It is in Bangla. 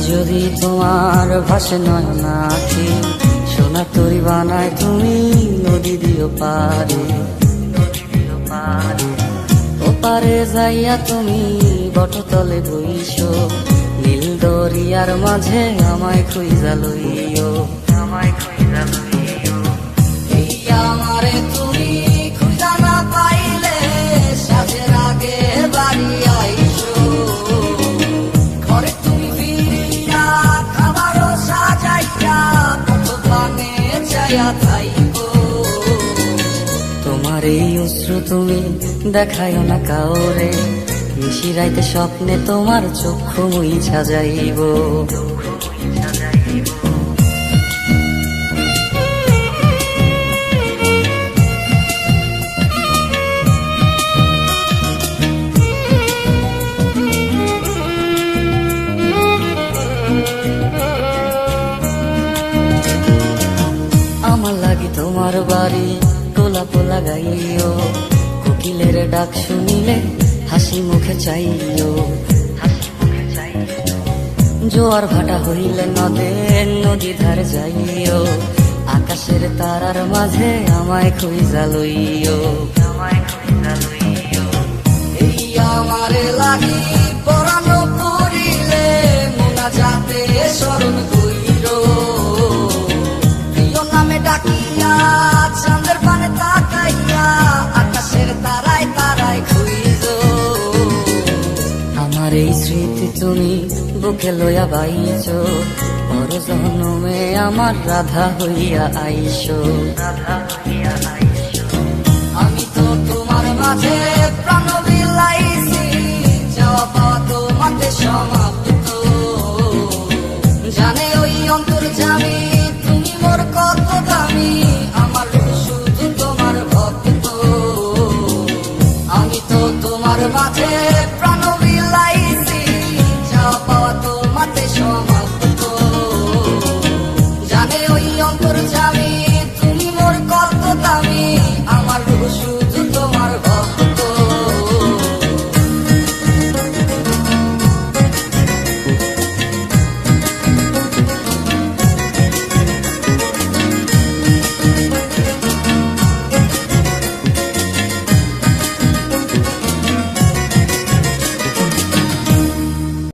যদি তোমার ভাসে নয়ন আঁখি, সোনা তরি বানায় তুমি নদী দিও পারে। ওপারে যাইয়া তুমি বটতলে বইছো, নীল দরিয়ার মাঝে আমায় খুঁজা লইও, আমায় খুঁজা লইও। এই আমারে তুমি খুঁজা না পাইলে সাজের আগে বাড়ি আইসো, ঘরে তুমি ফিরিয়া খাবারও সাজাইয়া কত পানে চাইয়া থাইকো। তোমার এই অশ্রু তুমি দেখাইও না কাউরে, নিশিরাইতে স্বপ্নে তোমার চক্ষু মুইছা যাইব। আমার লাগি তোমার বাড়ি গোলাপ লাগাইও, কোকিলের ডাক শুনিলে হাসি মুখে চাইও। জোয়ার ভাটা হইলে নদী ধারে যাইও, আকাশের তারার মাঝে আমায় খুঁজা লইও, আমায় খুঁজা লইও। এই আমারে লাগি পরানো করিলে মোনা যাতে স্মরণ কইরো, প্রিয় নামে ডাকিয়া চাঁদের পানে তাকাইয়া আকাশের তারায় তারায় খুঁজো। আমার এই স্মৃতি তুমি বুকে লইয়া বাইছো, পর জন্মে আমার রাধা হইয়া আইসো, রাধা হইয়া আইসো। আমি তো তোমার মাঝে প্রাণ বিলাইছি, যাওয়া পাওয়া তোমাতে সমাপ্ত। জানে ওই অন্তর্যামী তুমি মোর কত দামি, আমার শুধু তোমার ভক্ত। আমি তো তোমার মাঝে